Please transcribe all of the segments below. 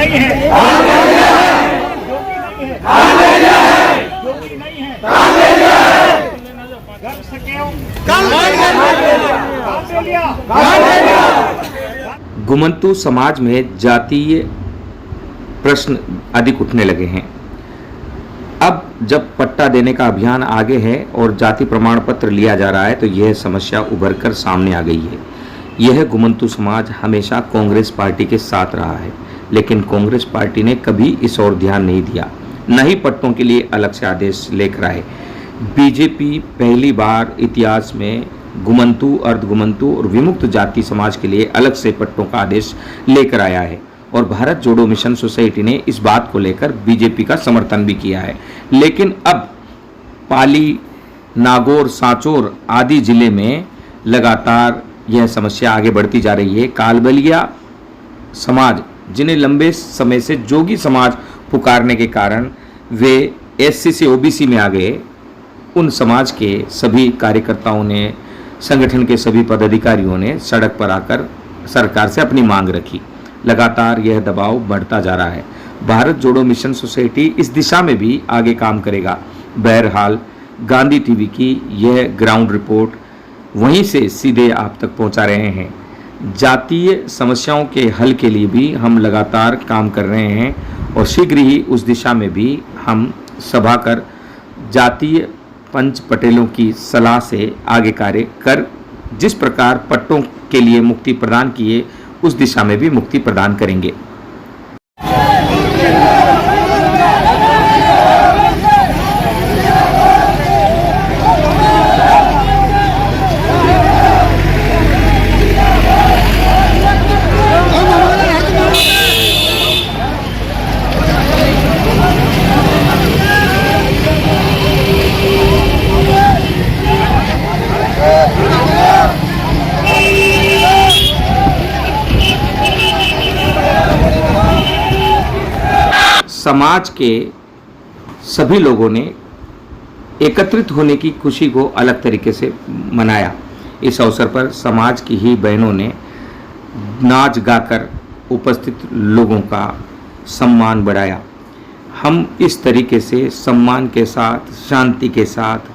नहीं है, योगी नहीं है, घर सके घुमंतू समाज में जातीय प्रश्न अधिक उठने लगे हैं। अब जब पट्टा देने का अभियान आगे है और जाति प्रमाण पत्र लिया जा रहा है तो यह समस्या उभर कर सामने आ गई है। यह घुमंतू समाज हमेशा कांग्रेस पार्टी के साथ रहा है, लेकिन कांग्रेस पार्टी ने कभी इस ओर ध्यान नहीं दिया, न ही पट्टों के लिए अलग से आदेश लेकर आए। बीजेपी पहली बार इतिहास में घुमंतू, अर्धघुमंतू और विमुक्त जाति समाज के लिए अलग से पट्टों का आदेश लेकर आया है और भारत जोड़ो मिशन सोसाइटी ने इस बात को लेकर बीजेपी का समर्थन भी किया है। लेकिन अब पाली, नागौर, सांचौर आदि जिले में लगातार यह समस्या आगे बढ़ती जा रही है। कालबलिया समाज, जिन्हें लंबे समय से जोगी समाज पुकारने के कारण वे एससी से ओबीसी में आ गए, उन समाज के सभी कार्यकर्ताओं ने, संगठन के सभी पदाधिकारियों ने सड़क पर आकर सरकार से अपनी मांग रखी। लगातार यह दबाव बढ़ता जा रहा है। भारत जोड़ो मिशन सोसाइटी इस दिशा में भी आगे काम करेगा। बहरहाल गांधी टीवी की यह ग्राउंड रिपोर्ट वहीं से सीधे आप तक पहुंचा रहे हैं। जातीय समस्याओं के हल के लिए भी हम लगातार काम कर रहे हैं और शीघ्र ही उस दिशा में भी हम सभा कर जातीय पंच पटेलों की सलाह से आगे कार्य कर जिस प्रकार पट्टों के लिए मुक्ति प्रदान किए उस दिशा में भी मुक्ति प्रदान करेंगे। समाज के सभी लोगों ने एकत्रित होने की खुशी को अलग तरीके से मनाया। इस अवसर पर समाज की ही बहनों ने नाच गाकर उपस्थित लोगों का सम्मान बढ़ाया। हम इस तरीके से सम्मान के साथ, शांति के साथ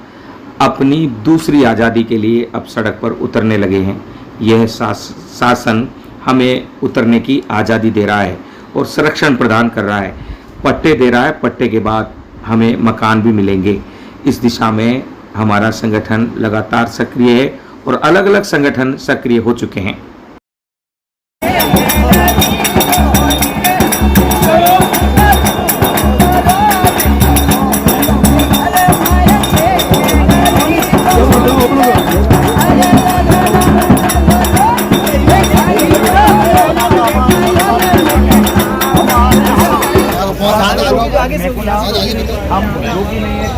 अपनी दूसरी आज़ादी के लिए अब सड़क पर उतरने लगे हैं। यह शासन हमें उतरने की आज़ादी दे रहा है और संरक्षण प्रदान कर रहा है, पट्टे दे रहा है। पट्टे के बाद हमें मकान भी मिलेंगे। इस दिशा में हमारा संगठन लगातार सक्रिय है और अलग अलग संगठन सक्रिय हो चुके हैं। हम योगी नहीं है,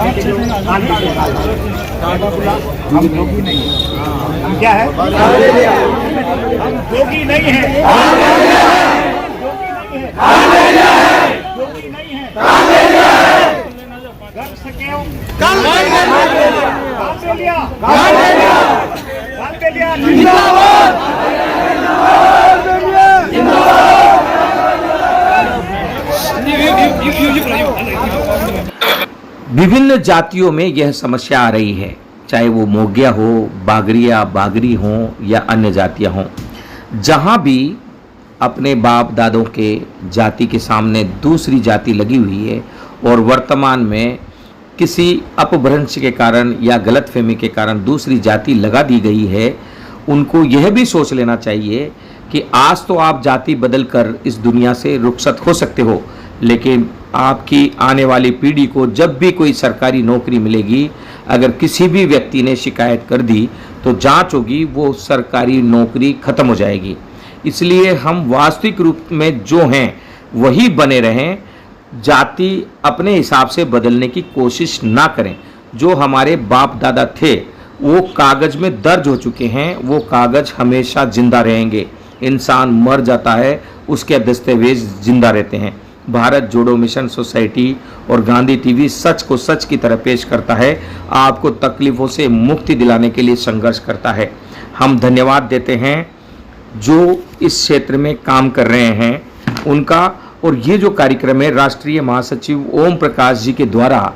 हम योगी नहीं है, हम क्या है, हम योगी नहीं है, योगी नहीं है, घर सके विभिन्न जातियों में यह समस्या आ रही है, चाहे वो मोगिया हो, बागरिया, बागरी हो या अन्य जातियां हों। जहां भी अपने बाप दादों के जाति के सामने दूसरी जाति लगी हुई है और वर्तमान में किसी अपभ्रंश के कारण या गलतफहमी के कारण दूसरी जाति लगा दी गई है, उनको यह भी सोच लेना चाहिए कि आज तो आप जाति बदल कर इस दुनिया से रुखसत हो सकते हो, लेकिन आपकी आने वाली पीढ़ी को जब भी कोई सरकारी नौकरी मिलेगी, अगर किसी भी व्यक्ति ने शिकायत कर दी तो जांच होगी, वो सरकारी नौकरी खत्म हो जाएगी। इसलिए हम वास्तविक रूप में जो हैं वही बने रहें, जाति अपने हिसाब से बदलने की कोशिश ना करें। जो हमारे बाप दादा थे वो कागज में दर्ज हो चुके हैं, वो कागज हमेशा जिंदा रहेंगे। इंसान मर जाता है, उसके दस्तावेज जिंदा रहते हैं। भारत जोड़ो मिशन सोसाइटी और गांधी टीवी सच को सच की तरह पेश करता है, आपको तकलीफों से मुक्ति दिलाने के लिए संघर्ष करता है। हम धन्यवाद देते हैं जो इस क्षेत्र में काम कर रहे हैं। उनका। और ये जो कार्यक्रम है राष्ट्रीय महासचिव ओम प्रकाश जी के द्वारा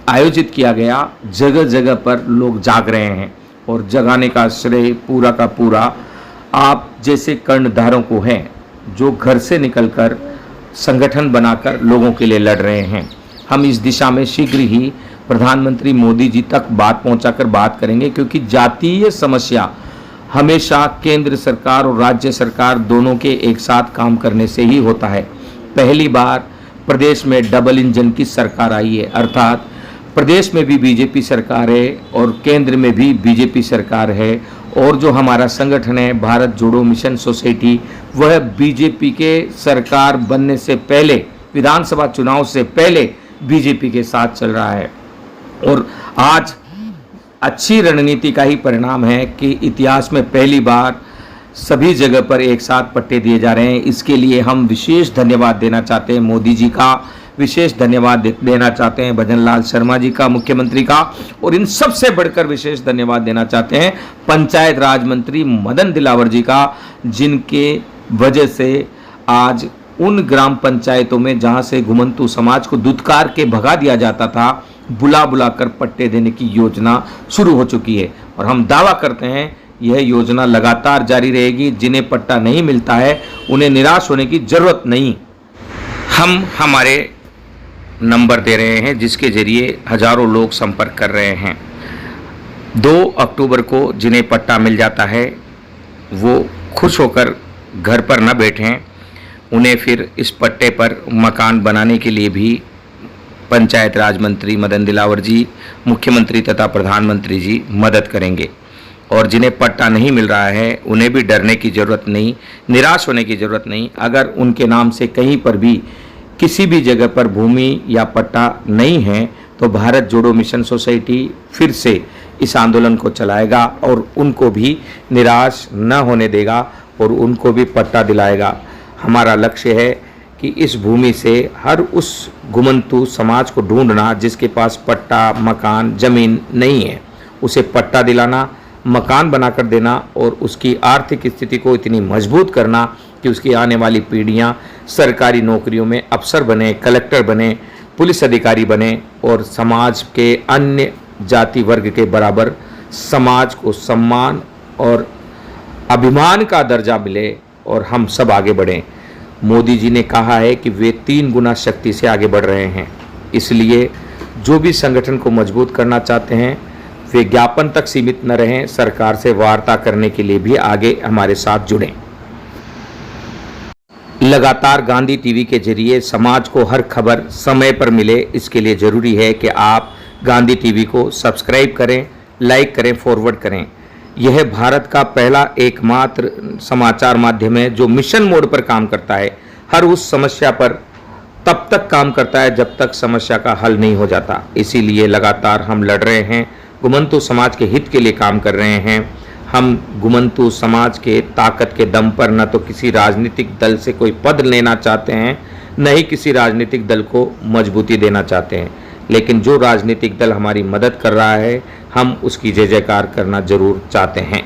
आयोजित किया गया, जगह जगह पर लोग जाग रहे हैं और जगाने का श्रेय पूरा का पूरा आप जैसे कर्णधारों को है, जो घर से निकलकर संगठन बनाकर लोगों के लिए लड़ रहे हैं। हम इस दिशा में शीघ्र ही प्रधानमंत्री मोदी जी तक बात पहुंचाकर बात करेंगे, क्योंकि जातीय समस्या हमेशा केंद्र सरकार और राज्य सरकार दोनों के एक साथ काम करने से ही होता है। पहली बार प्रदेश में डबल इंजन की सरकार आई है, अर्थात प्रदेश में भी बीजेपी सरकार है और केंद्र में भी बीजेपी सरकार है। और जो हमारा संगठन है भारत जोड़ो मिशन सोसाइटी, वह बीजेपी के सरकार बनने से पहले, विधानसभा चुनाव से पहले बीजेपी के साथ चल रहा है। और आज अच्छी रणनीति का ही परिणाम है कि इतिहास में पहली बार सभी जगह पर एक साथ पट्टे दिए जा रहे हैं। इसके लिए हम विशेष धन्यवाद देना चाहते हैं मोदी जी का, विशेष धन्यवाद देना चाहते हैं भजन लाल शर्मा जी का, मुख्यमंत्री का, और इन सबसे बढ़कर विशेष धन्यवाद देना चाहते हैं पंचायत राज मंत्री मदन दिलावर जी का, जिनके वजह से आज उन ग्राम पंचायतों में जहां से घुमंतू समाज को दुत्कार के भगा दिया जाता था, बुला बुलाकर पट्टे देने की योजना शुरू हो चुकी है। और हम दावा करते हैं यह योजना लगातार जारी रहेगी। जिन्हें पट्टा नहीं मिलता है उन्हें निराश होने की जरूरत नहीं। हम हमारे नंबर दे रहे हैं जिसके जरिए हजारों लोग संपर्क कर रहे हैं। 2 अक्टूबर को जिन्हें पट्टा मिल जाता है वो खुश होकर घर पर न बैठें, उन्हें फिर इस पट्टे पर मकान बनाने के लिए भी पंचायत राज मंत्री मदन दिलावर जी, मुख्यमंत्री तथा प्रधानमंत्री जी मदद करेंगे। और जिन्हें पट्टा नहीं मिल रहा है उन्हें भी डरने की ज़रूरत नहीं, निराश होने की ज़रूरत नहीं। अगर उनके नाम से कहीं पर भी किसी भी जगह पर भूमि या पट्टा नहीं है तो भारत जोड़ो मिशन सोसाइटी फिर से इस आंदोलन को चलाएगा और उनको भी निराश न होने देगा और उनको भी पट्टा दिलाएगा। हमारा लक्ष्य है कि इस भूमि से हर उस घुमंतू समाज को ढूंढना जिसके पास पट्टा, मकान, ज़मीन नहीं है, उसे पट्टा दिलाना, मकान बनाकर देना और उसकी आर्थिक स्थिति को इतनी मजबूत करना कि उसकी आने वाली पीढ़ियां सरकारी नौकरियों में अफसर बने, कलेक्टर बने, पुलिस अधिकारी बने और समाज के अन्य जाति वर्ग के बराबर समाज को सम्मान और अभिमान का दर्जा मिले और हम सब आगे बढ़ें। मोदी जी ने कहा है कि वे 3 गुना शक्ति से आगे बढ़ रहे हैं। इसलिए जो भी संगठन को मजबूत करना चाहते हैं वे ज्ञापन तक सीमित न रहें, सरकार से वार्ता करने के लिए भी आगे हमारे साथ जुड़ें। लगातार गांधी टीवी के जरिए समाज को हर खबर समय पर मिले, इसके लिए ज़रूरी है कि आप गांधी टीवी को सब्सक्राइब करें, लाइक करें, फॉरवर्ड करें। यह भारत का पहला एकमात्र समाचार माध्यम है जो मिशन मोड पर काम करता है। हर उस समस्या पर तब तक काम करता है जब तक समस्या का हल नहीं हो जाता। इसीलिए लगातार हम लड़ रहे हैं, घुमंतू समाज के हित के लिए काम कर रहे हैं। हम घुमंतू समाज के ताकत के दम पर न तो किसी राजनीतिक दल से कोई पद लेना चाहते हैं, न ही किसी राजनीतिक दल को मजबूती देना चाहते हैं, लेकिन जो राजनीतिक दल हमारी मदद कर रहा है हम उसकी जय जयकार करना जरूर चाहते हैं।